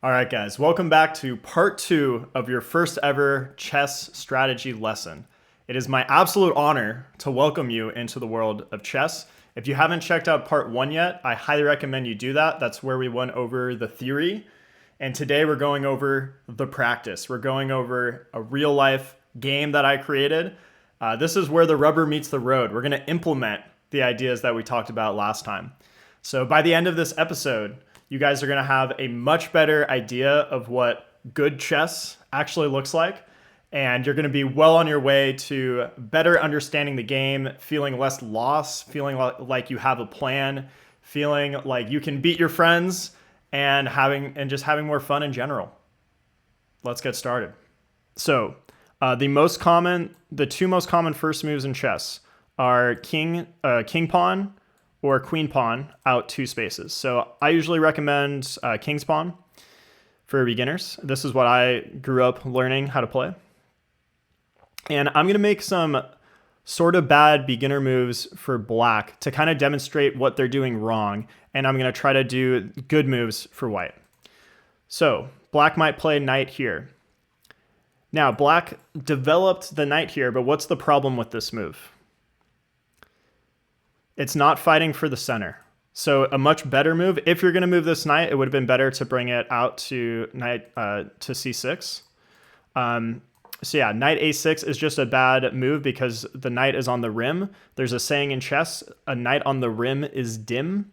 All right, guys, welcome back to part 2 of your first ever chess strategy lesson. It is my absolute honor to welcome you into the world of chess. If you haven't checked out part 1 yet, I highly recommend you do that. That's where we went over the theory. And today we're going over the practice. We're going over a real life game that I created. This is where the rubber meets the road. We're going to implement the ideas that we talked about last time. So by the end of this episode, you guys are going to have a much better idea of what good chess actually looks like. And you're going to be well on your way to better understanding the game, feeling less lost, feeling like you have a plan, feeling like you can beat your friends, and just having more fun in general. Let's get started. So the two most common first moves in chess are king pawn or queen pawn out 2 spaces. So I usually recommend king's pawn for beginners. This is what I grew up learning how to play. And I'm going to make some sort of bad beginner moves for black to kind of demonstrate what they're doing wrong. And I'm going to try to do good moves for white. So black might play knight here. Now black developed the knight here, but what's the problem with this move? It's not fighting for the center. So a much better move, if you're going to move this knight, it would have been better to bring it out to knight to c6. So yeah, knight a6 is just a bad move because the knight is on the rim. There's a saying in chess, a knight on the rim is dim.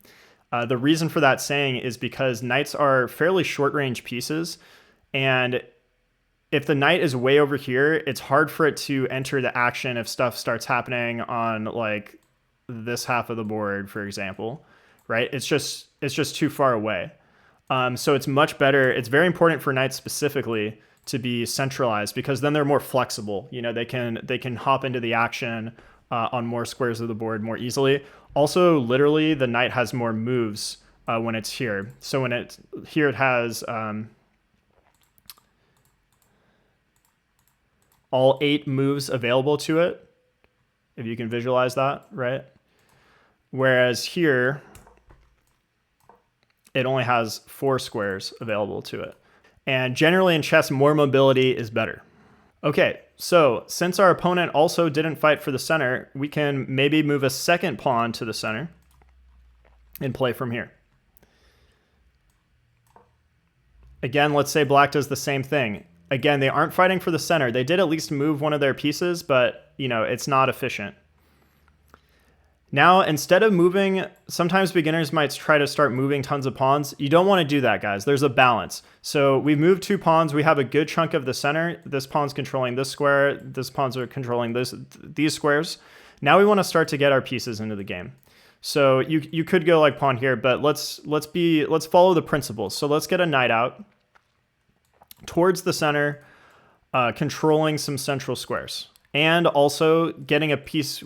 The reason for that saying is because knights are fairly short-range pieces, and if the knight is way over here, it's hard for it to enter the action if stuff starts happening on like this half of the board, for example, right? It's just too far away. So it's much better. It's very important for knights specifically to be centralized because then they're more flexible. You know, they can hop into the action on more squares of the board more easily. Also, literally, the knight has more moves when it's here. So when it's here, it has all 8 moves available to it, if you can visualize that, right? Whereas here, it only has 4 squares available to it. And generally in chess, more mobility is better. Okay, so since our opponent also didn't fight for the center, we can maybe move a second pawn to the center and play from here. Again, let's say black does the same thing. Again, they aren't fighting for the center. They did at least move one of their pieces, but you know, it's not efficient. Now, instead of moving, sometimes beginners might try to start moving tons of pawns. You don't want to do that, guys. There's a balance. So we've moved 2 pawns. We have a good chunk of the center. This pawn's controlling this square. This pawns are controlling these squares. Now we want to start to get our pieces into the game. So you could go like pawn here, but let's follow the principles. So let's get a knight out towards the center, controlling some central squares. And also getting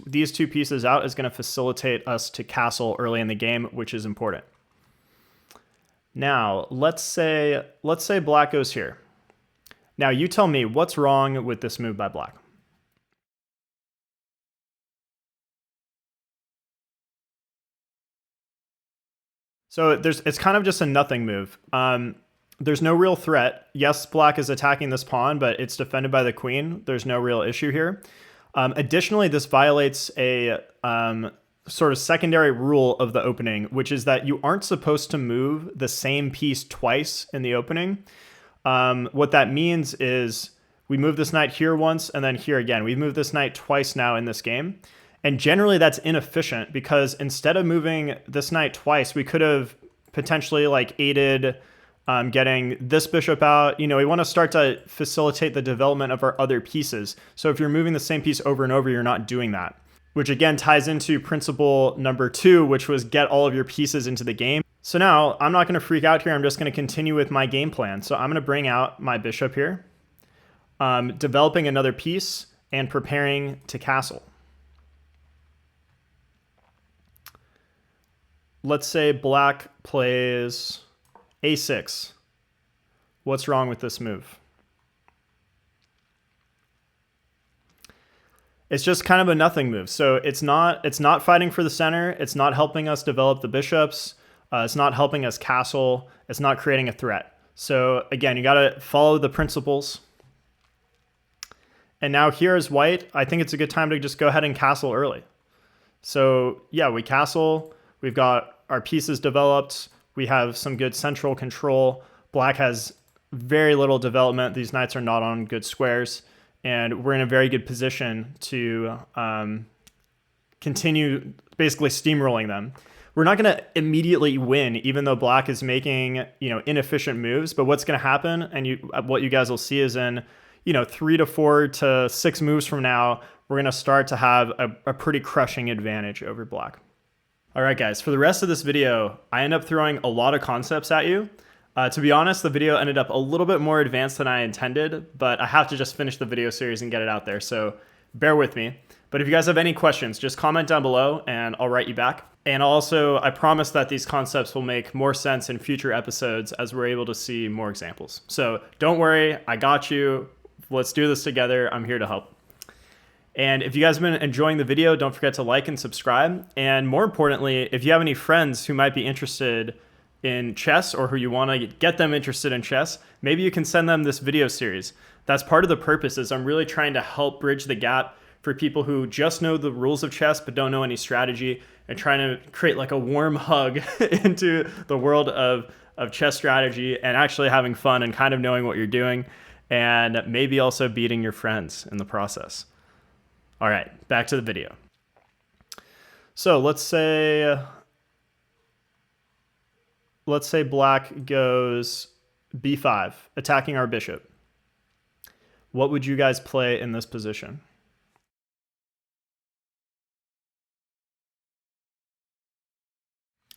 these 2 pieces out is going to facilitate us to castle early in the game, which is important. Now, let's say black goes here. Now, you tell me what's wrong with this move by black. So it's kind of just a nothing move. There's no real threat. Yes, black is attacking this pawn, but it's defended by the queen. There's no real issue here. Additionally, this violates a sort of secondary rule of the opening, which is that you aren't supposed to move the same piece twice in the opening. What that means is we move this knight here once and then here again. We've moved this knight twice now in this game. And generally that's inefficient because instead of moving this knight twice, we could have potentially like aided getting this bishop out. You know, we want to start to facilitate the development of our other pieces. So if you're moving the same piece over and over, you're not doing that, which again ties into principle number 2, which was get all of your pieces into the game. So now I'm not going to freak out here. I'm just going to continue with my game plan. So I'm going to bring out my bishop here, developing another piece and preparing to castle. Let's say black plays a6. What's wrong with this move? It's just kind of a nothing move. So it's not fighting for the center. It's not helping us develop the bishops. It's not helping us castle. It's not creating a threat. So again, you got to follow the principles. And now here is white. I think it's a good time to just go ahead and castle early. So yeah, we castle. We've got our pieces developed. We have some good central control. Black has very little development. These knights are not on good squares. And we're in a very good position to continue basically steamrolling them. We're not going to immediately win, even though black is making, inefficient moves. But what's going to happen, and what you guys will see is in, 3 to 4 to 6 moves from now, we're going to start to have a pretty crushing advantage over black. All right, guys, for the rest of this video, I end up throwing a lot of concepts at you. To be honest, the video ended up a little bit more advanced than I intended, but I have to just finish the video series and get it out there. So bear with me. But if you guys have any questions, just comment down below and I'll write you back. And also, I promise that these concepts will make more sense in future episodes as we're able to see more examples. So don't worry, I got you. Let's do this together. I'm here to help. And if you guys have been enjoying the video, don't forget to like and subscribe. And more importantly, if you have any friends who might be interested in chess or who you want to get them interested in chess, maybe you can send them this video series. That's part of the purpose, is I'm really trying to help bridge the gap for people who just know the rules of chess but don't know any strategy, and trying to create like a warm hug into the world of chess strategy and actually having fun and kind of knowing what you're doing, and maybe also beating your friends in the process. All right, back to the video. So let's say black goes b5, attacking our bishop. What would you guys play in this position?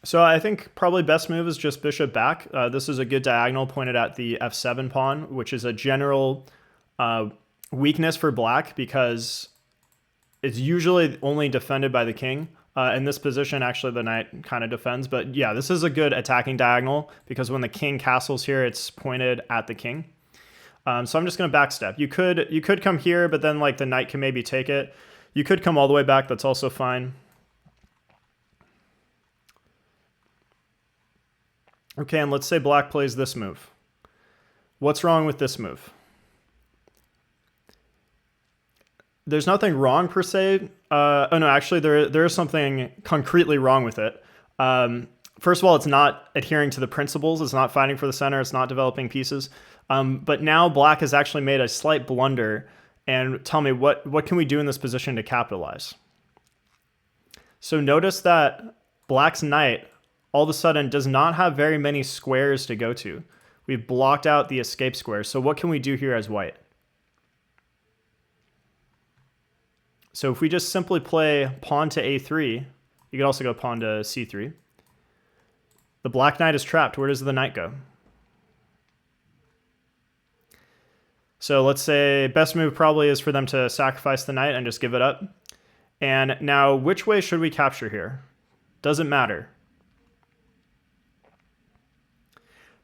So I think probably best move is just bishop back. This is a good diagonal pointed at the f7 pawn, which is a general weakness for black because it's usually only defended by the king. In this position, actually, the knight kind of defends. But yeah, this is a good attacking diagonal because when the king castles here, it's pointed at the king. So I'm just going to backstep. You could come here, but then like the knight can maybe take it. You could come all the way back. That's also fine. Okay, and let's say black plays this move. What's wrong with this move? There's nothing wrong per se. Oh no, actually there is something concretely wrong with it. First of all, it's not adhering to the principles. It's not fighting for the center. It's not developing pieces. But now black has actually made a slight blunder. And tell me, what can we do in this position to capitalize? So notice that black's knight all of a sudden does not have very many squares to go to. We've blocked out the escape squares. So what can we do here as white? So if we just simply play pawn to a3, you could also go pawn to c3. The black knight is trapped. Where does the knight go? So let's say best move probably is for them to sacrifice the knight and just give it up. And now which way should we capture here? Doesn't matter.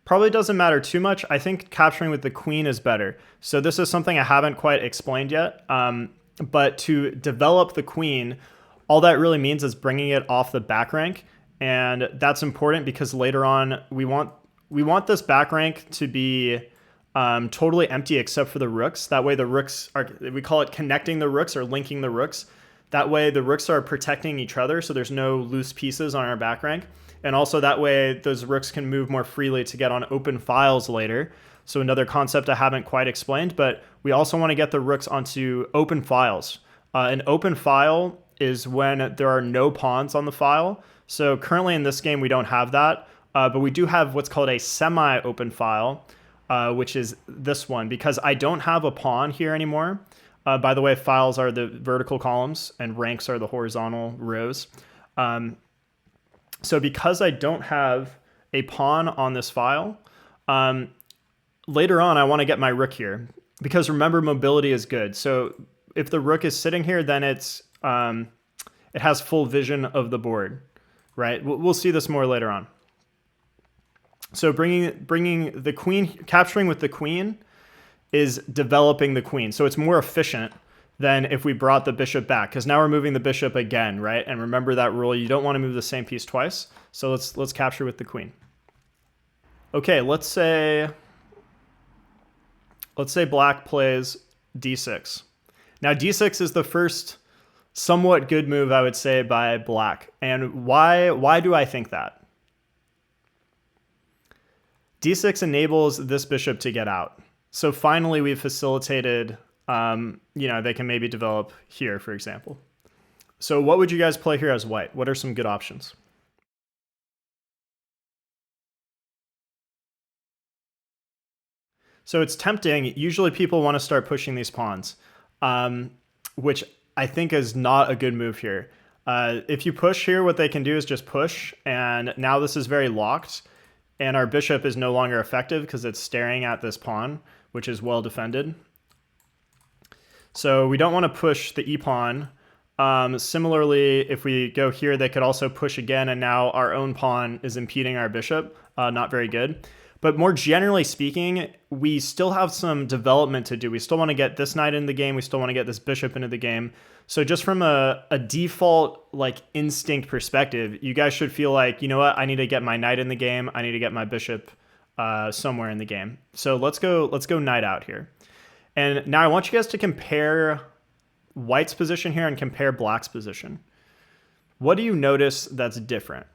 Probably doesn't matter too much. I think capturing with the queen is better. So this is something I haven't quite explained yet. But to develop the queen, all that really means is bringing it off the back rank. And that's important because later on we want this back rank to be totally empty except for the rooks. That way the rooks are, we call it connecting the rooks or linking the rooks. That way the rooks are protecting each other, so there's no loose pieces on our back rank. And also that way those rooks can move more freely to get on open files later. So another concept I haven't quite explained, but we also want to get the rooks onto open files. An open file is when there are no pawns on the file. So currently in this game, we don't have that, but we do have what's called a semi-open file, which is this one, because I don't have a pawn here anymore. By the way, files are the vertical columns and ranks are the horizontal rows. So because I don't have a pawn on this file, later on I want to get my rook here, because remember, mobility is good. So if the rook is sitting here, then it has full vision of the board, right? We'll see this more later on. So bringing the queen, capturing with the queen is developing the queen. So it's more efficient than if we brought the bishop back, because now we're moving the bishop again, right? And remember that rule, you don't want to move the same piece twice. So let's capture with the queen. Okay, let's say let's say black plays d6. Now d6 is the first somewhat good move, I would say, by black. And why do I think that? d6 enables this bishop to get out. So finally we've facilitated, they can maybe develop here, for example. So what would you guys play here as white? What are some good options? So it's tempting. Usually people want to start pushing these pawns, which I think is not a good move here. If you push here, what they can do is just push, and now this is very locked, and our bishop is no longer effective because it's staring at this pawn, which is well defended. So we don't want to push the e-pawn. Similarly, if we go here, they could also push again, and now our own pawn is impeding our bishop. Not very good. But more generally speaking, we still have some development to do. We still want to get this knight in the game. We still want to get this bishop into the game. So just from a default instinct perspective, you guys should feel like, you know what, I need to get my knight in the game. I need to get my bishop somewhere in the game. So let's go knight out here. And now I want you guys to compare white's position here and compare black's position. What do you notice that's different?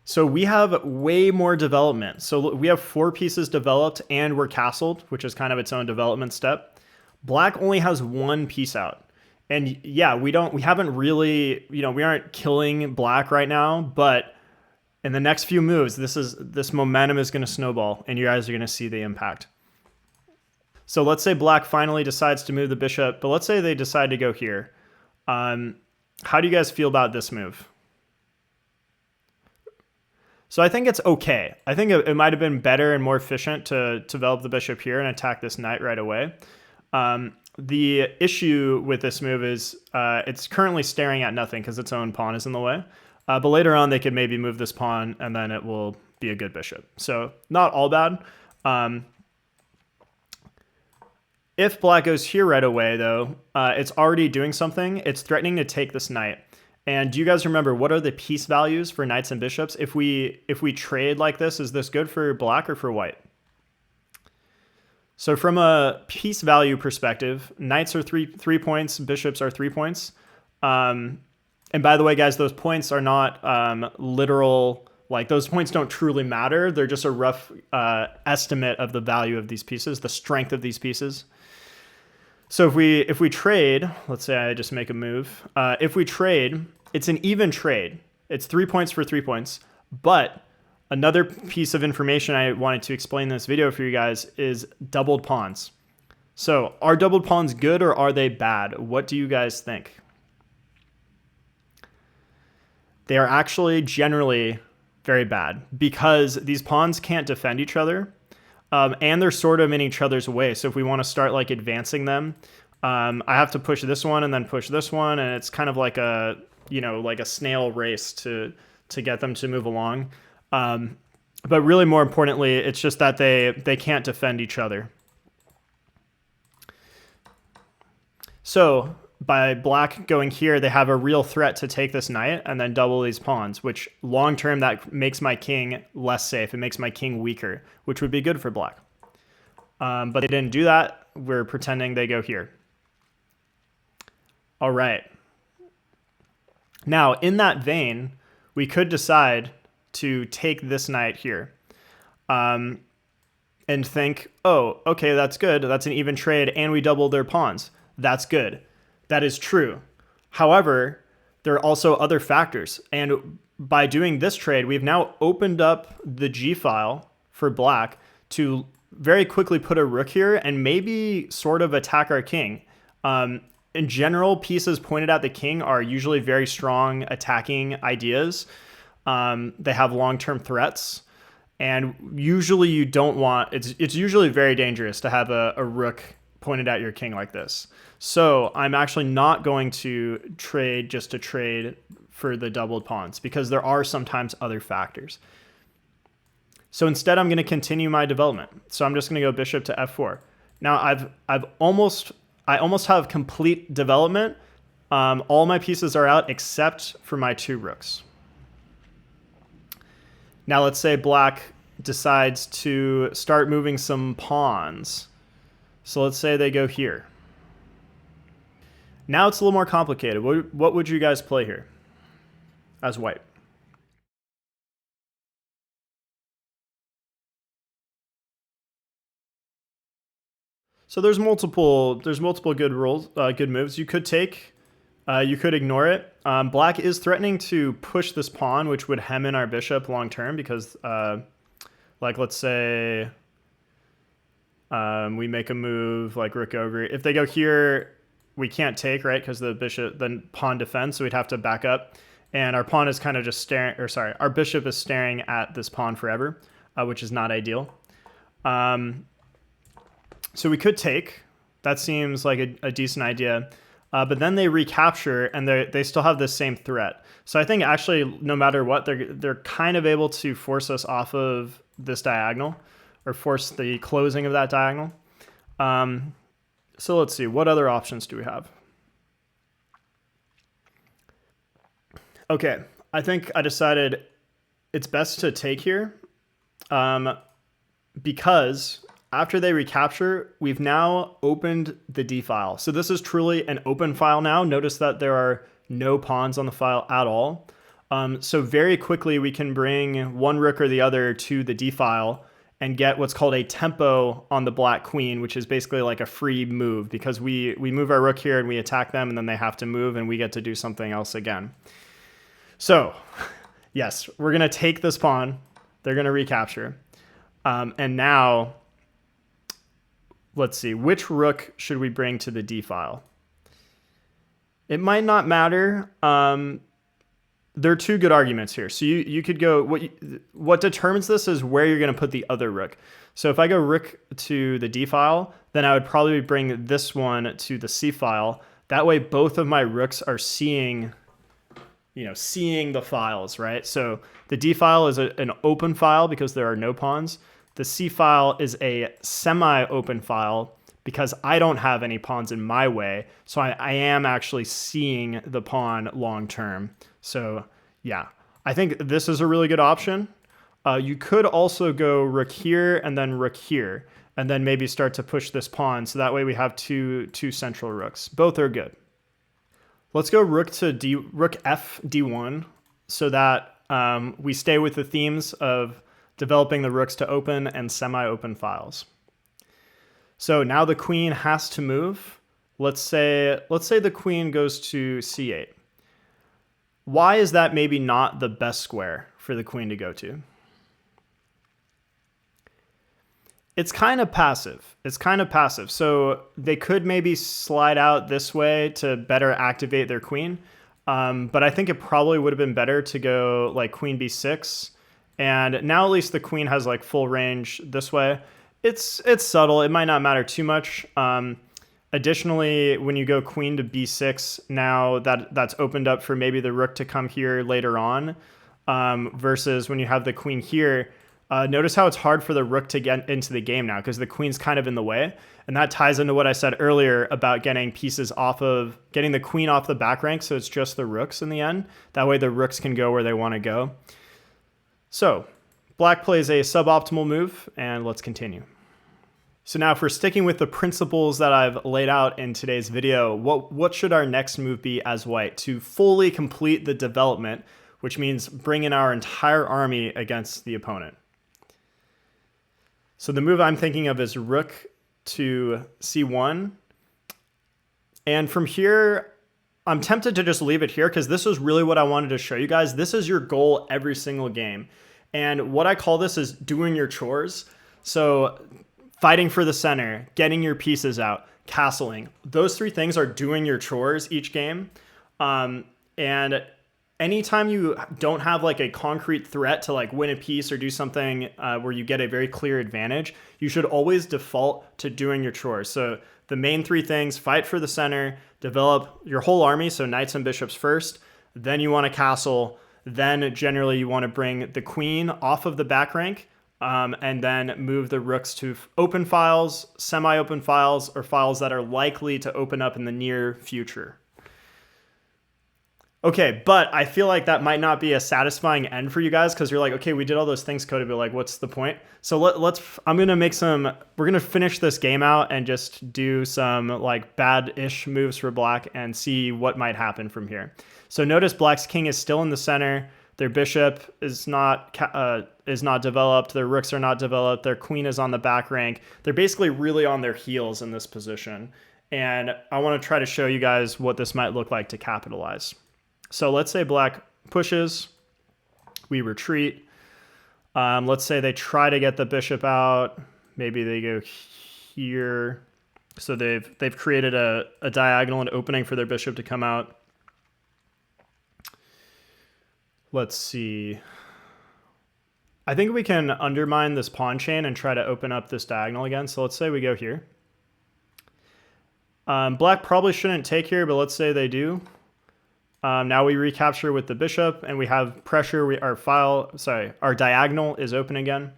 So we have way more development. So we have 4 pieces developed and we're castled, which is kind of its own development step. Black only has 1 piece out. And yeah, we haven't really, we aren't killing black right now, but in the next few moves, this momentum is going to snowball and you guys are going to see the impact. So let's say black finally decides to move the bishop, but let's say they decide to go here. How do you guys feel about this move? So I think it's okay. I think it might have been better and more efficient to develop the bishop here and attack this knight right away. The issue with this move is it's currently staring at nothing because its own pawn is in the way. But later on, they could maybe move this pawn and then it will be a good bishop. So not all bad. If black goes here right away, though, it's already doing something. It's threatening to take this knight. And do you guys remember what are the piece values for knights and bishops? If we trade like this, is this good for black or for white? So from a piece value perspective, knights are 3 points, bishops are 3 points. And by the way, guys, those points are not literal, those points don't truly matter. They're just a rough estimate of the value of these pieces, the strength of these pieces. So if we trade, let's say I just make a move. If we trade, it's an even trade. It's 3 points for 3 points. But another piece of information I wanted to explain in this video for you guys is doubled pawns. So are doubled pawns good or are they bad? What do you guys think? They are actually generally very bad because these pawns can't defend each other. And they're sort of in each other's way. So if we want to start advancing them, I have to push this one and then push this one. And it's kind of like a snail race to get them to move along. But really more importantly, it's just that they can't defend each other. So by black going here, they have a real threat to take this knight and then double these pawns, which long term, that makes my king less safe. It makes my king weaker, which would be good for black. But they didn't do that. We're pretending they go here. All right. Now, in that vein, we could decide to take this knight here and think, oh, okay, that's good. That's an even trade, and we double their pawns. That's good. That is true. However, there are also other factors. And by doing this trade, we've now opened up the G file for black to very quickly put a rook here and maybe sort of attack our king. In general, pieces pointed at the king are usually very strong attacking ideas. They have long-term threats. And usually you don't want, it's usually very dangerous to have a rook pointed at your king like this. So I'm actually not going to trade just to trade for the doubled pawns because there are sometimes other factors. So instead, I'm going to continue my development. So I'm just going to go bishop to f4. Now I almost have complete development. All my pieces are out except for my 2 rooks. Now let's say black decides to start moving some pawns. So let's say they go here. Now it's a little more complicated. What would you guys play here as white? So there's multiple good rules, good moves. You could take, you could ignore it. Black is threatening to push this pawn, which would hem in our bishop long term because, like, let's say we make a move like rook over. If they go here, we can't take, right? Because the bishop, the pawn defends, so we'd have to back up. And our pawn is kind of just staring, or sorry, our bishop is staring at this pawn forever, which is not ideal. So we could take. That seems like a decent idea. But then they recapture, and they still have the same threat. So I think actually, no matter what, they're kind of able to force us off of this diagonal, or force the closing of that diagonal. So let's see, what other options do we have? Okay, I think I decided it's best to take here because after they recapture, we've now opened the D file. So this is truly an open file now. Notice that there are no pawns on the file at all. So very quickly we can bring one rook or the other to the D file and get what's called a tempo on the black queen, which is basically like a free move because we move our rook here and we attack them and then they have to move and we get to do something else again. So yes, we're gonna take this pawn. They're gonna recapture. And now, let's see, which rook should we bring to the D file? It might not matter. There are two good arguments here. So you could go, what determines this is where you're going to put the other rook. So if I go rook to the D file, then I would probably bring this one to the C file. That way both of my rooks are seeing the files, right? So the D file is an open file because there are no pawns. The C file is a semi-open file because I don't have any pawns in my way. So I am actually seeing the pawn long term. So yeah, I think this is a really good option. You could also go rook here and then rook here, and then maybe start to push this pawn. So that way we have two central rooks. Both are good. Let's go rook F D1 so that we stay with the themes of developing the rooks to open and semi-open files. So now the queen has to move. Let's say the queen goes to C8. Why is that maybe not the best square for the queen to go to? It's kind of passive. So they could maybe slide out this way to better activate their queen. But I think it probably would have been better to go like queen B6. And now at least the queen has like full range this way. It's subtle. It might not matter too much. Additionally, when you go queen to B6, now that's opened up for maybe the rook to come here later on, versus when you have the queen here. Notice how it's hard for the rook to get into the game now because the queen's kind of in the way. And that ties into what I said earlier about getting the queen off the back rank so it's just the rooks in the end. That way the rooks can go where they want to go. So black plays a suboptimal move, and let's continue. So now if we're sticking with the principles that I've laid out in today's video, what should our next move be as white to fully complete the development, which means bring in our entire army against the opponent? So the move I'm thinking of is rook to C1. And from here, I'm tempted to just leave it here because this is really what I wanted to show you guys. This is your goal every single game. And what I call this is doing your chores. So fighting for the center, getting your pieces out, castling. Those three things are doing your chores each game. And anytime you don't have like a concrete threat to like win a piece or do something where you get a very clear advantage, you should always default to doing your chores. So the main three things: fight for the center, develop your whole army, so knights and bishops first, then you want to castle, then generally you want to bring the queen off of the back rank, and then move the rooks to open files, semi-open files, or files that are likely to open up in the near future. Okay, but I feel like that might not be a satisfying end for you guys because you're like, okay, we did all those things, Cody, but like, what's the point? So I'm gonna we're gonna finish this game out and just do some like bad-ish moves for black and see what might happen from here. So notice black's king is still in the center. Their bishop is not developed. Their rooks are not developed. Their queen is on the back rank. They're basically really on their heels in this position. And I want to try to show you guys what this might look like to capitalize. So let's say black pushes, we retreat. Let's say they try to get the bishop out. Maybe they go here. So they've created a diagonal, an opening for their bishop to come out. Let's see. I think we can undermine this pawn chain and try to open up this diagonal again. So let's say we go here. Black probably shouldn't take here, but let's say they do. Now we recapture with the bishop and we have pressure. Our diagonal is open again.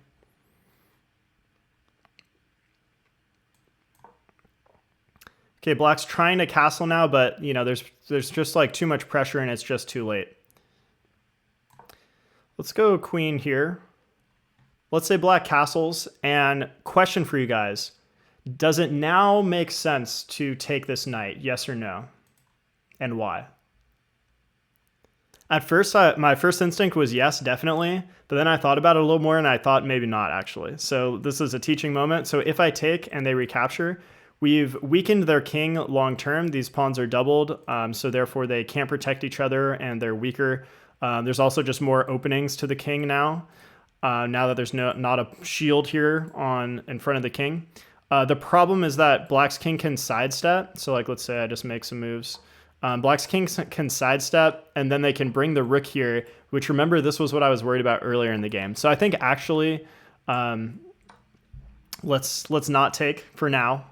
Okay, black's trying to castle now, but you know, there's just like too much pressure and it's just too late. Let's go queen here. Let's say black castles, and question for you guys. Does it now make sense to take this knight? Yes or no? And why? At first, my first instinct was yes, definitely. But then I thought about it a little more and I thought maybe not actually. So this is a teaching moment. So if I take and they recapture, we've weakened their king long term. These pawns are doubled. So therefore they can't protect each other and they're weaker. There's also just more openings to the king now. Now that there's not a shield here in front of the king. The problem is that black's king can sidestep. So like, let's say I just make some moves. Black's king can sidestep, and then they can bring the rook here, which remember, this was what I was worried about earlier in the game. So I think actually, let's not take for now.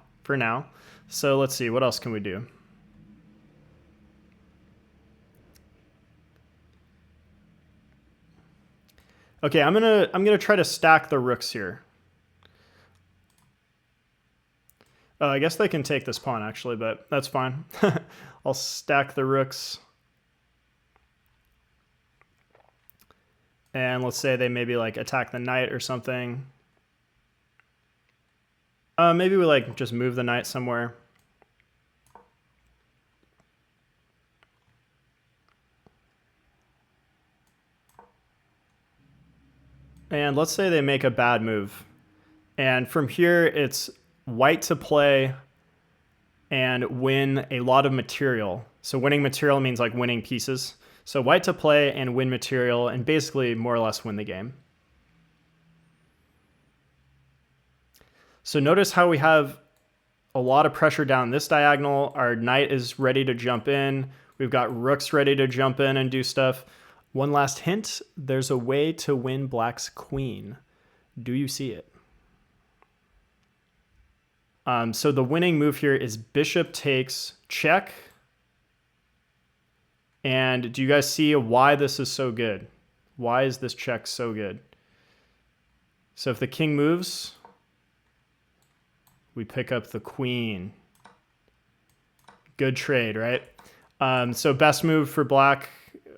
So let's see, what else can we do? Okay, I'm gonna try to stack the rooks here. Oh, I guess they can take this pawn actually, but that's fine. I'll stack the rooks. And let's say they maybe like attack the knight or something. Maybe we like just move the knight somewhere. And let's say they make a bad move. And from here, it's white to play and win a lot of material. So winning material means like winning pieces. So white to play and win material and basically more or less win the game. So notice how we have a lot of pressure down this diagonal. Our knight is ready to jump in. We've got rooks ready to jump in and do stuff. One last hint, there's a way to win black's queen. Do you see it? So the winning move here is bishop takes check. And do you guys see why this is so good? Why is this check so good? So if the king moves, we pick up the queen. Good trade, right? So best move for black.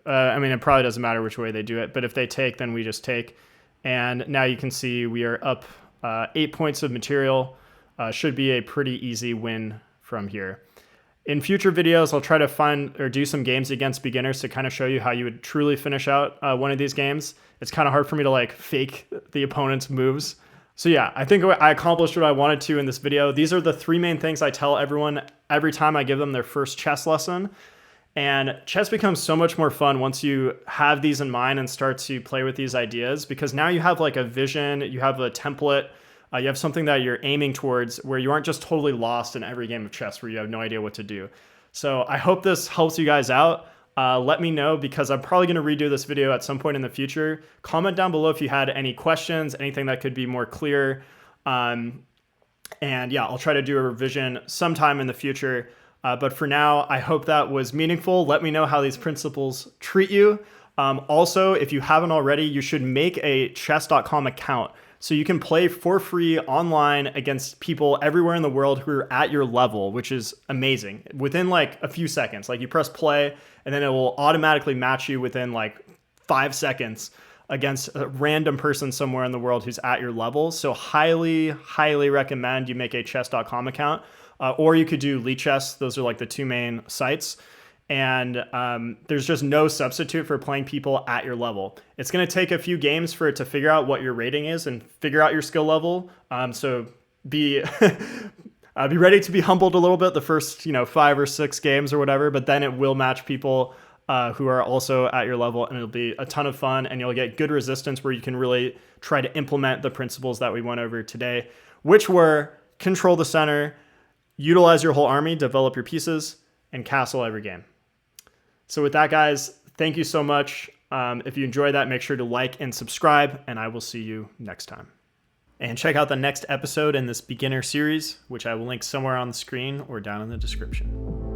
I mean, it probably doesn't matter which way they do it, but if they take, then we just take. And now you can see we are up 8 points of material. Should be a pretty easy win from here. In future videos, I'll try to find or do some games against beginners to kind of show you how you would truly finish out one of these games. It's kind of hard for me to like fake the opponent's moves. So yeah, I think I accomplished what I wanted to in this video. These are the three main things I tell everyone every time I give them their first chess lesson. And chess becomes so much more fun once you have these in mind and start to play with these ideas, because now you have like a vision, you have a template, you have something that you're aiming towards where you aren't just totally lost in every game of chess where you have no idea what to do. So I hope this helps you guys out. Let me know, because I'm probably going to redo this video at some point in the future. Comment down below if you had any questions, anything that could be more clear. And yeah, I'll try to do a revision sometime in the future. But for now, I hope that was meaningful. Let me know how these principles treat you. Also, if you haven't already, you should make a chess.com account so you can play for free online against people everywhere in the world who are at your level, which is amazing. Within like a few seconds, like you press play and then it will automatically match you within like 5 seconds against a random person somewhere in the world who's at your level. So highly, highly recommend you make a chess.com account, or you could do Lichess. Those are like the two main sites. And there's just no substitute for playing people at your level. It's going to take a few games for it to figure out what your rating is and figure out your skill level. So be be ready to be humbled a little bit the first 5 or 6 games or whatever, but then it will match people who are also at your level, and it'll be a ton of fun, and you'll get good resistance where you can really try to implement the principles that we went over today, which were control the center, utilize your whole army, develop your pieces, and castle every game. So with that, guys, thank you so much. If you enjoyed that, make sure to like and subscribe, and I will see you next time. And check out the next episode in this beginner series, which I will link somewhere on the screen or down in the description.